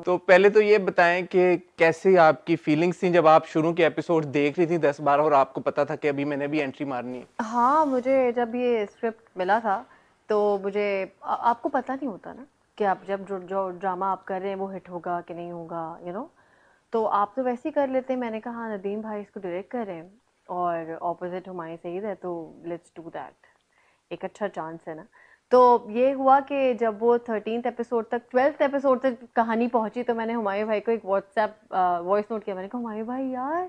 तो पहले तो ये बताएं कि कैसी आपकी फीलिंग्स थी जब आप शुरू के एपिसोड देख रही थी 10-12 और आपको पता था कि अभी मैंने भी एंट्री मारनी है? हाँ, मुझे जब ये स्क्रिप्ट मिला था तो मुझे आपको पता नहीं होता ना कि आप जब जो ड्रामा आप कर रहे हैं वो हिट होगा कि नहीं होगा, तो आप तो वैसे ही कर लेते हैं। मैंने कहा हाँ, नदीम भाई इसको डायरेक्ट कर रहे हैं और ऑपोजिट हुमायूं सईद है, तो लेट्स डू दैट, एक अच्छा चांस है ना। तो ये हुआ कि जब वो 13th एपिसोड तक 12th एपिसोड तक कहानी पहुंची तो मैंने हुमायूं भाई को एक व्हाट्सएप वॉइस नोट किया। मैंने कहा हुमायूं भाई यार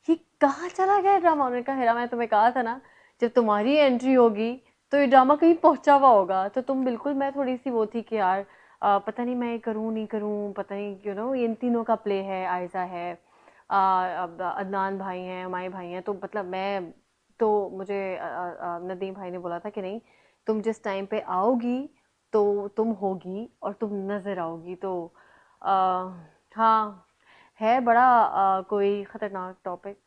ये कहाँ चला गया ड्रामा? उन्होंने कहा हेरा, मैंने तुम्हें कहा था ना जब तुम्हारी एंट्री होगी तो ये ड्रामा कहीं पहुंचा हुआ होगा। तो तुम बिल्कुल, मैं थोड़ी सी वो थी कि यार पता नहीं मैं करूँ नहीं करूँ, पता नहीं ये इन तीनों का प्ले है, आयजा है, अदनान भाई हैं, हमारे भाई हैं, तो मतलब मैं तो मुझे नदीम भाई ने बोला था कि नहीं, तुम जिस टाइम पे आओगी तो तुम होगी और तुम नजर आओगी। तो हाँ, है बड़ा कोई खतरनाक टॉपिक,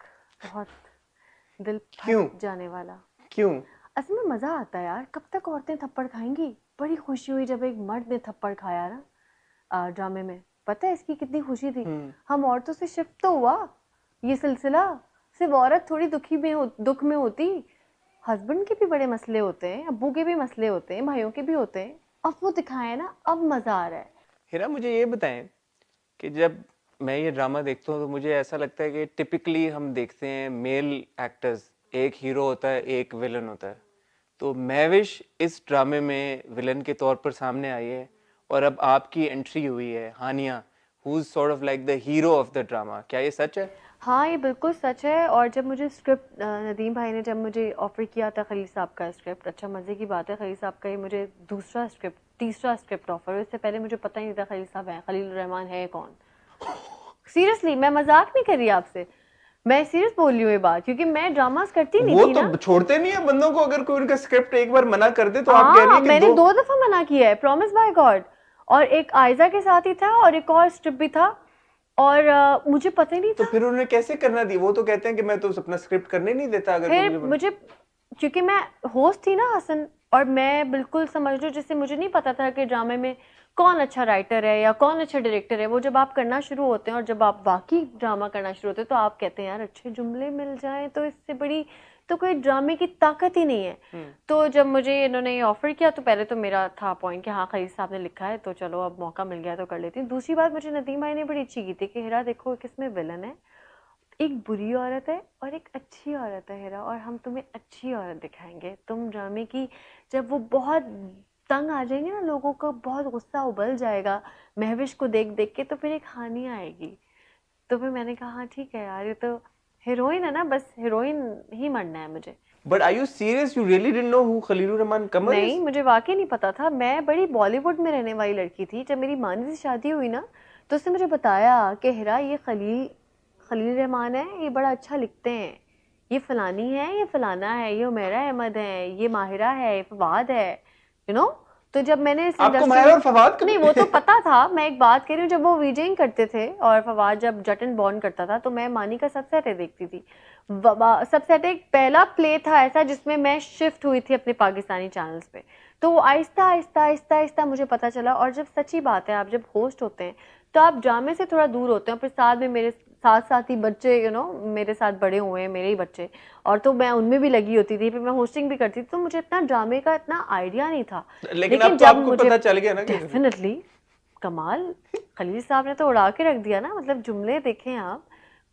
बहुत दिल क्यों? फट जाने वाला। क्यों? असल में मजा आता है यार, कब तक औरतें थप्पड़ खाएंगी। बड़ी खुशी हुई जब एक मर्द ने थप्पड़ खाया ना ड्रामे में। पता है इसकी कितनी खुशी थी। हम औरतों से शिफ्ट तो हुआ ये सिलसिला, सिर्फ औरत थोड़ी दुख में होती, हस्बैंड के भी बड़े मसले होते हैं, अब्बू के भी मसले होते हैं, भाइयों के भी होते हैं। अब वो दिखाए ना, अब मजा आ रहा है। हिरा, मुझे ये बताएं कि जब मैं ये ड्रामा देखता हूँ तो मुझे ऐसा लगता है कि टिपिकली हम देखते हैं मेल एक्टर्स, एक हीरो होता है एक विलन होता है। तो महविश इस ड्रामे में विलन के तौर पर सामने आई है और अब आपकी एंट्री हुई है Hania, who is sort of like the hero of the drama. क्या ये सच है? हाँ, ये बिल्कुल सच है। और जब मुझे स्क्रिप्ट नदीम भाई ने जब मुझे ऑफर किया था खलील साहब का स्क्रिप्ट, अच्छा मज़े की बात है, खलील साहब का ये मुझे तीसरा स्क्रिप्ट ऑफर है। इससे पहले मुझे पता ही नहीं था खलील साहब हैं, खलील रहमान है कौन। सीरियसली, मैं मजाक नहीं कर रही आपसे, मैं सीरियस बोल रही हूँ ये बात, क्योंकि मैं ड्रामास करती नहीं वो थी तो ना। छोड़ते नहीं है बंदों को, अगर कोई उनका स्क्रिप्ट एक बार मना कर दे तो आप कह रही हाँ, है कि मैंने दो 2 दफा मना किया है, प्रॉमिस बाय गॉड। और एक आयजा के साथ ही था और एक और स्क्रिप्ट भी था, और मुझे पता ही नहीं तो था। फिर उन्हें कैसे करना दी? वो तो कहते हैं कि मैं तो अपना स्क्रिप्ट करने नहीं देता अगर कोई फिर मुझे। मुझे, क्योंकि मैं होस्ट थी ना हसन, और मैं बिल्कुल समझ लो जैसे मुझे नहीं पता था कि ड्रामे में कौन अच्छा राइटर है या कौन अच्छा डायरेक्टर है। वो जब आप करना शुरू होते हैं और जब आप वाकई ड्रामा करना शुरू होते हैं तो आप कहते हैं यार अच्छे जुमले मिल जाएं तो इससे बड़ी तो कोई ड्रामे की ताकत ही नहीं है। तो जब मुझे इन्होंने ये ऑफर किया तो पहले तो मेरा था पॉइंट कि हाँ खलील साहब ने लिखा है तो चलो अब मौका मिल गया तो कर लेती हूँ। दूसरी बात मुझे नदीम भाई ने बड़ी अच्छी की थी कि हिरा देखो किसमें विलन है, एक बुरी औरत है और एक अच्छी औरत है हिरा, और हम तुम्हें अच्छी औरत दिखाएंगे। तुम ड्रामे की जब वो बहुत तंग आ जाएंगे ना, लोगों का बहुत गुस्सा उबल जाएगा महविश को देख देख के, तो फिर एक हानि आएगी। तो फिर मैंने कहा हाँ ठीक है यार, ये तो हीरोइन है ना, बस हीरोइन ही बनना है मुझे। But are you serious? You really didn't know who Khalilur Rahman Qamar नहीं, इज? मुझे वाकई नहीं पता था। मैं बड़ी बॉलीवुड में रहने वाली लड़की थी। जब मेरी मानी से शादी हुई ना तो उसने मुझे बताया कि हिरा ये खलील खलील रहमान है, ये बड़ा अच्छा लिखते हैं, ये फलानी है, ये फलाना है, ये उमेरा अहमद है, ये माहिरा है, ये फवाद है, यू नो। तो जब मैंने इस आपको इंडस्ट्री माहिरा में, और फवाद नहीं वो तो पता था, मैं एक बात कह रही हूँ, जब वो वीजिंग करते थे और फवाद जब जट एंड बॉर्न करता था तो मैं मानी का सबसेट देखती थी। सबसेट एक पहला प्ले था ऐसा जिसमें मैं शिफ्ट हुई थी अपने पाकिस्तानी चैनल्स पे। तो आहिस्ता आहिस्ता आहिस्ता आहिस्ता मुझे पता चला। और जब सच्ची बात है, आप जब होस्ट होते हैं तो आप ड्रामे से थोड़ा दूर होते हैं, फिर साथ में मेरे साथ साथ ही बच्चे मेरे साथ बड़े हुए हैं, मेरे ही बच्चे, और तो मैं उनमें भी लगी होती थी, फिर मैं होस्टिंग भी करती थी, तो मुझे इतना ड्रामे का इतना आइडिया नहीं था। लेकिन अब लेकिन तो जब आपको मुझे पता चल गया ना कि डेफिनेटली कमाल, खलील साहब ने तो उड़ा के रख दिया ना, मतलब जुमले देखें आप,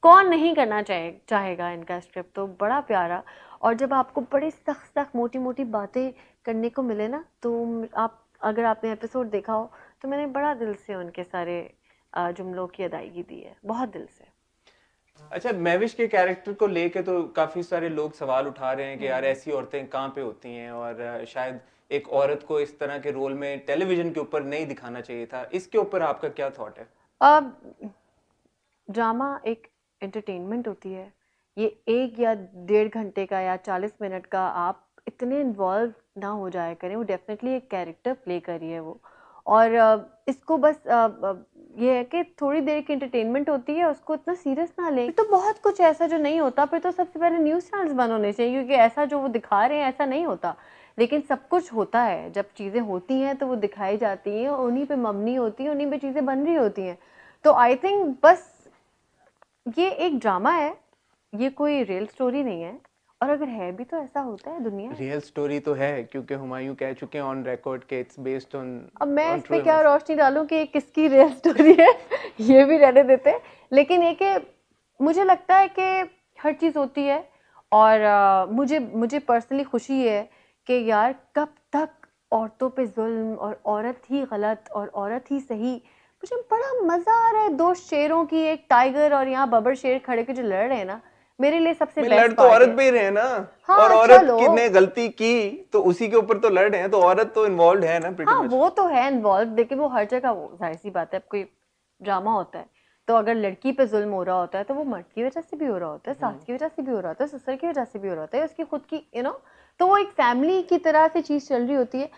कौन नहीं करना चाहेगा इनका स्क्रिप्ट, तो बड़ा प्यारा। और जब आपको बड़ी सख्त सख्त मोटी मोटी बातें करने को मिले ना, तो आप, अगर आपने एपिसोड देखा हो तो मैंने बड़ा दिल से उनके सारे जुमलों की अदायगी दी है, बहुत दिल से। अच्छा, महविश के कैरेक्टर को लेके तो काफी सारे लोग सवाल उठा रहे हैं कि यार ऐसी औरतें कहाँ पे होती हैं और शायद एक औरत को इस तरह के रोल में टेलीविजन के ऊपर नहीं दिखाना चाहिए था। इसके ऊपर आपका क्या थॉट है? अब ड्रामा एक एंटरटेनमेंट होती है, ये 1 या 1.5 घंटे का या 40 मिनट का आप इतने इन्वॉल्व ना हो जाया करें। वो डेफिनेटली एक कैरेक्टर प्ले करी है वो, और इसको बस ये है कि थोड़ी देर की एंटरटेनमेंट होती है, उसको इतना सीरियस ना लें। तो बहुत कुछ ऐसा जो नहीं होता, फिर तो सबसे पहले न्यूज़ चैनल्स बंद होने चाहिए, क्योंकि ऐसा जो वो दिखा रहे हैं ऐसा नहीं होता। लेकिन सब कुछ होता है, जब चीज़ें होती हैं तो वो दिखाई जाती हैं, उन्हीं पे मबनी होती हैं, उन्हीं पे चीज़ें बन रही होती हैं। तो आई थिंक बस ये एक ड्रामा है, ये कोई रियल स्टोरी नहीं है, और अगर है भी तो ऐसा होता है, दुनिया है। रियल स्टोरी तो है, क्योंकि हुमायूं कह चुके हैं ऑन रिकॉर्ड कि इट्स बेस्ड ऑन अब मैं इस ट्रू पे क्या रोशनी डालूं कि ये किसकी रियल स्टोरी है ये भी रहने देते हैं। लेकिन ये कि मुझे लगता है कि हर चीज़ होती है, और मुझे मुझे पर्सनली खुशी है कि यार कब तक औरतों पे जुल्म, और औरत ही गलत और औरत ही सही। मुझे बड़ा मज़ा आ रहा है, दो शेरों की, एक टाइगर और यहाँ बबर शेर खड़े के जो लड़ रहे हैं ना, मेरे लिए सबसे में लड़ बेस्ट तो पार्ट औरत है। पे ही रहे ना। हाँ और औरत चलो, की ने गलती की तो उसी के ऊपर तो लड़ रहे हैं, तो औरत तो इन्वॉल्व है ना प्रीटी हाँ मच। वो तो है इन्वॉल्व, लेकिन वो हर जगह, वो जाहिर सी बात है, अब कोई ड्रामा होता है तो अगर लड़की पे जुल्म हो रहा होता है तो वो मर्द की वजह से भी हो रहा होता है, सास की वजह से भी हो रहा होता है, ससुर की वजह से भी हो रहा होता है, उसकी खुद की तो वो एक फैमिली की तरह से चीज़ चल रही होती है।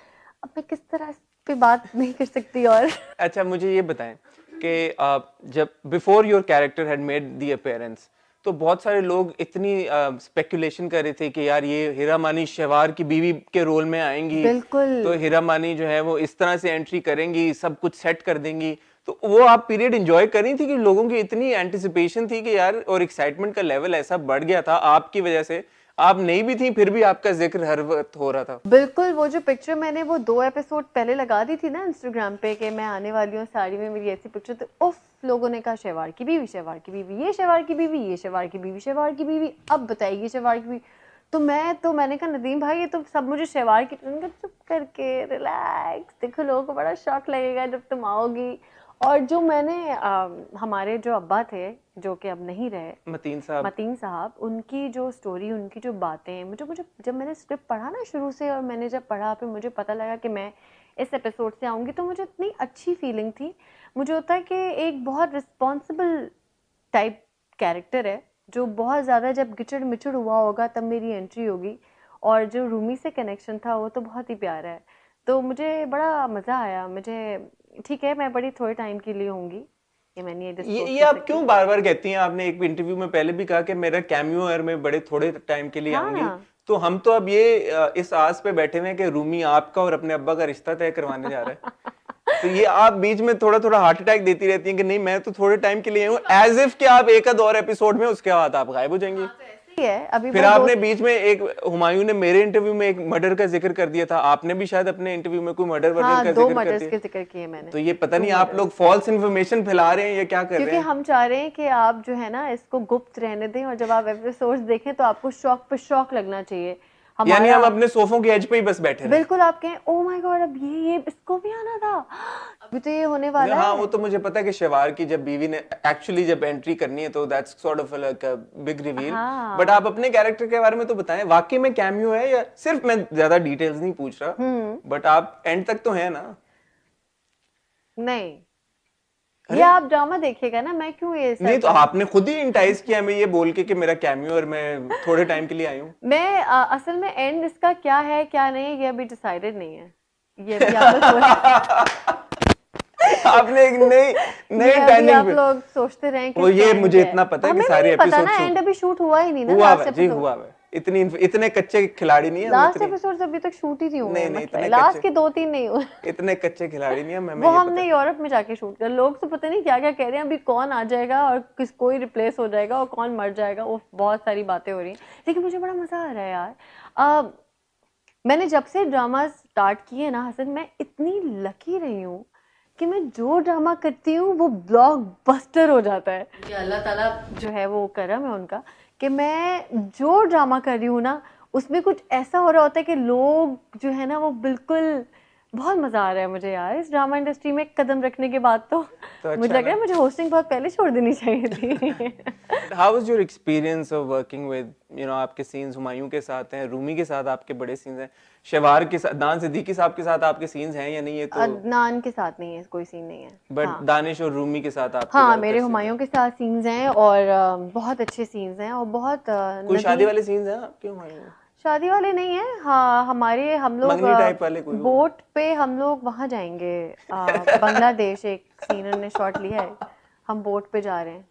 अब मैं किस तरह इस पे बात नहीं कर सकती। और अच्छा मुझे ये बताएं कि आप जब before your character had made the appearance, तो बहुत सारे लोग इतनी स्पेकुलेशन कर रहे थे कि यार ये हीरा मानी शेवार की बीवी के रोल में आएंगी, बिल्कुल तो हीरा मानी जो है वो इस तरह से एंट्री करेंगी, सब कुछ सेट कर देंगी। तो वो आप पीरियड एंजॉय कर रही थी कि लोगों की इतनी एंटिसिपेशन थी कि यार, और एक्साइटमेंट का लेवल ऐसा बढ़ गया था आपकी वजह से, आप नहीं भी थी फिर भी आपका जिक्र हर वक्त हो रहा था। बिल्कुल, वो जो पिक्चर मैंने वो 2 एपिसोड पहले लगा दी थी ना इंस्टाग्राम पे कि मैं आने वाली हूँ साड़ी में, मेरी ऐसी पिक्चर, तो उफ, लोगों ने कहा शेवार की बीवी, शेवार की बीवी, ये शेवार की बीवी, ये शेवार की बीवी, शेवार की बीवी, अब बताइए शेवार की बीवी। तो मैंने कहा नदीम भाई ये तो सब मुझे शेवार की, उन्होंने कहा चुप करके रिलैक्स, देखो लोगों को बड़ा शौक लगेगा जब तुम आओगी। और जो मैंने हमारे जो अब्बा थे, जो कि अब नहीं रहे, मतीन साहब, उनकी जो स्टोरी, उनकी जो बातें, मुझे मुझे जब मैंने स्क्रिप्ट पढ़ा ना शुरू से, और मैंने जब पढ़ा फिर मुझे पता लगा कि मैं इस एपिसोड से आऊँगी, तो मुझे इतनी अच्छी फीलिंग थी। मुझे होता है कि एक बहुत रिस्पॉन्सिबल टाइप कैरेक्टर है, जो बहुत ज़्यादा जब गिचड़ मिचड़ हुआ होगा तब मेरी एंट्री होगी, और जो रूमी से कनेक्शन था वो तो बहुत ही प्यारा है। तो मुझे बड़ा मज़ा आया। मुझे ठीक है, मैं बड़ी थोड़े टाइम के लिए होंगी, ये मैंने ये डिस्क्लोज ये कर आप सकती क्यों हूँ। बार बार कहती हैं? आपने एक इंटरव्यू में पहले भी कहा कि मेरा कैमियो है, मैं बड़े थोड़े टाइम के लिए आऊंगी। हाँ तो हम तो अब ये इस आस पे बैठे हुए हैं कि रूमी आपका और अपने अब्बा का रिश्ता तय करवाने जा रहा है। तो ये आप बीच में थोड़ा थोड़ा हार्ट अटैक देती रहती हैं कि नहीं मैं तो थोड़े टाइम के लिए हूँ, एज इफ कि आप एक और एपिसोड में उसके बाद आप गायब हो जाएंगी। ही है अभी फिर वो आपने बीच में एक, हुमायूं ने मेरे इंटरव्यू में एक मर्डर का जिक्र कर दिया था, आपने भी शायद अपने इंटरव्यू में कोई मर्डर वर्डर हाँ का 2 जिक्र कर मर्डर्स दिया। के जिक्र किए मैंने, तो ये पता 2 नहीं आप मर्डर्स, लोग फॉल्स इन्फॉर्मेशन फैला रहे हैं या क्या कर रहे क्योंकि हैं। हम चाह रहे हैं कि आप जो है ना इसको गुप्त रहने दें, और जब आप एपिसोड्स देखें तो आपको शौक पे शौक लगना चाहिए यानी हमारा। हम अपने सोफों के एज पे ही बस बैठे रहे। बिल्कुल, आप कहें ओ माय गॉड अब ये इसको भी आना था, अभी तो ये होने वाला हाँ है। वो तो मुझे पता है कि शेवार की जब बीवी ने एक्चुअली जब एंट्री करनी है तो that's sort of like a big reveal. But हाँ आप अपने कैरेक्टर के बारे में तो बताएं, वाकई में कैमियो है या सिर्फ, मैं ज्यादा डिटेल्स नहीं पूछ रहा, बट आप एंड तक तो है ना। नहीं, ये अरे आप ड्रामा देखिएगा ना, मैं क्यों ये नहीं, तो सरप्राइज। आपने खुद ही इंटाइज किया हमें ये बोल के कि मेरा कैमियो और मैं थोड़े टाइम के लिए आई हूँ। मैं असल में एंड इसका क्या है क्या नहीं ये अभी डिसाइडेड नहीं है, ये अभी आप लोग आपने एक नई नई ये अभी टर्निंग आप पे, लोग सोचते रहें कि वो इसका ये एंड मुझे क्या है। इतना पता है कि हमें भी सारे नहीं पता एपिसोड ना, शूट एंड अभी शूट हुआ ही नहीं ना, हुआ लास्ट हुआ जी, एपिसोड। हुआ हुआ। इतने कच्चे खिलाड़ी नहीं है हम, लास्ट इतनी एपिसोड अभी तक शूट ही नहीं हुए नहीं हैं, नहीं मतलब इतने लास्ट कच्चे, के 2-3 नहीं हुए। इतने कच्चे खिलाड़ी नहीं है, हमें वो ये पता हमने है। यूरोप में जाके शूट किया, लोग तो पता नहीं क्या क्या कह रहे हैं, अभी कौन आ जाएगा और किस कोई रिप्लेस हो जाएगा और कौन मर जाएगा, वो बहुत सारी बातें हो रही हैं, लेकिन मुझे बड़ा मजा आ रहा है यार। मैंने जब से ड्रामा स्टार्ट किए ना हसन, मैं इतनी लकी रही हूँ कि मैं जो ड्रामा करती हूँ वो ब्लॉकबस्टर हो जाता है। ये अल्लाह ताला जो है वो करम है उनका, कि मैं जो ड्रामा कर रही हूँ ना उसमें कुछ ऐसा हो रहा होता है कि लोग जो है ना वो बिल्कुल, बहुत मज़ा आ रहा है मुझे यार इस ड्रामा इंडस्ट्री में कदम रखने के बाद। तो अच्छा मुझे लग रहा ना। है मुझे होस्टिंग बहुत पहले छोड़ देनी चाहिए थी। How was your experience of working with, you know, आपके सीन्स हुमायूं के साथ हैं, रूमी के साथ आपके बड़े सीन्स हैं, शेवार के साथ, दान सिद्दीकी साहब के साथ आपके सीन्स हैं या नहीं, है तो अदनान के साथ नहीं है, कोई सीन नहीं है। बट हाँ दानिश और रूमी के साथ आपके हाँ, ज़्यादातर मेरे scenes हैं। हुमायूं के साथ सीन्स हैं, और बहुत अच्छे सीन्स हैं, और बहुत कोई शादी वाले सीन्स हैं आपके हुमायूं में? शादी वाले नहीं है। हाँ हमारे, हम लोग मंगनी टाइप वाले कोई हो? बोट पे हम लोग वहाँ जाएंगे, बांग्लादेश, एक सीन ने शॉट लिया है, हम बोट पे जा रहे हैं।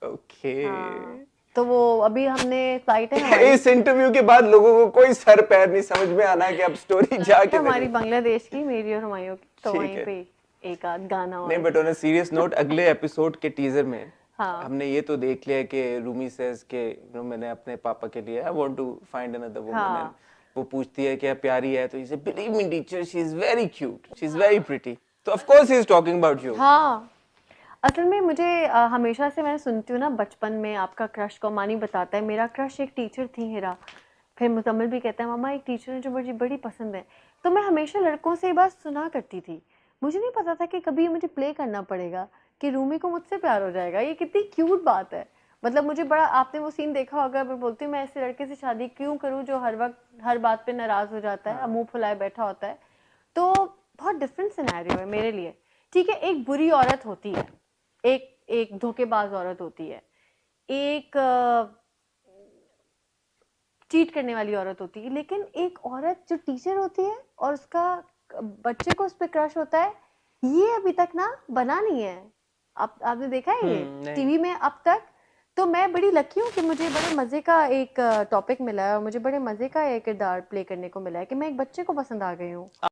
ओके हाँ तो वो अभी हमने फ्लाइट है हमारी इस इंटरव्यू के बाद लोगों को कोई सर पैर नहीं समझ में आना कि अब स्टोरी जाके हमारी बांग्लादेश की, मेरी और हुमायूं की, तो ठीक वहीं है। पे एक आध गाना नहीं और। But on a serious note, अगले एपिसोड के टीजर में हाँ हमने ये तो देख लिया कि रूमी सेज के मैंने अपने पापा के लिए I want to find another woman, and वो पूछती है कि प्यारी है, तो इसे believe me teacher she is very cute, she is very pretty, तो of course he is talking about you. हाँ, असल में मुझे हमेशा से मैं सुनती हूँ ना बचपन में आपका क्रश को, मानी बताता है मेरा क्रश एक टीचर थी हिरा, फिर मुजम्मिल भी कहता है मामा एक टीचर है जो मुझे बड़ी पसंद है। तो मैं हमेशा लड़कों से ये बात सुना करती थी, मुझे नहीं पता था कि कभी मुझे प्ले करना पड़ेगा कि रूमी को मुझसे प्यार हो जाएगा। ये कितनी क्यूट बात है, मतलब मुझे बड़ा, आपने वो सीन देखा होगा, मैं बोलती हूँ मैं ऐसे लड़के से शादी क्यों करूँ जो हर वक्त हर बात पे नाराज हो जाता है, मुंह फुलाए बैठा होता है। तो बहुत डिफरेंट सिनेरियो है मेरे लिए। ठीक है, एक बुरी औरत होती है, एक एक धोखेबाज औरत होती है, एक चीट करने वाली औरत होती है, लेकिन एक औरत जो टीचर होती है और उसका बच्चे को उस पर क्रश होता है, ये अभी तक ना बना नहीं है। आपने देखा है ये टीवी में अब तक? तो मैं बड़ी लकी हूँ कि मुझे बड़े मजे का एक टॉपिक मिला है और मुझे बड़े मजे का एक किरदार प्ले करने को मिला है कि मैं एक बच्चे को पसंद आ गई हूँ।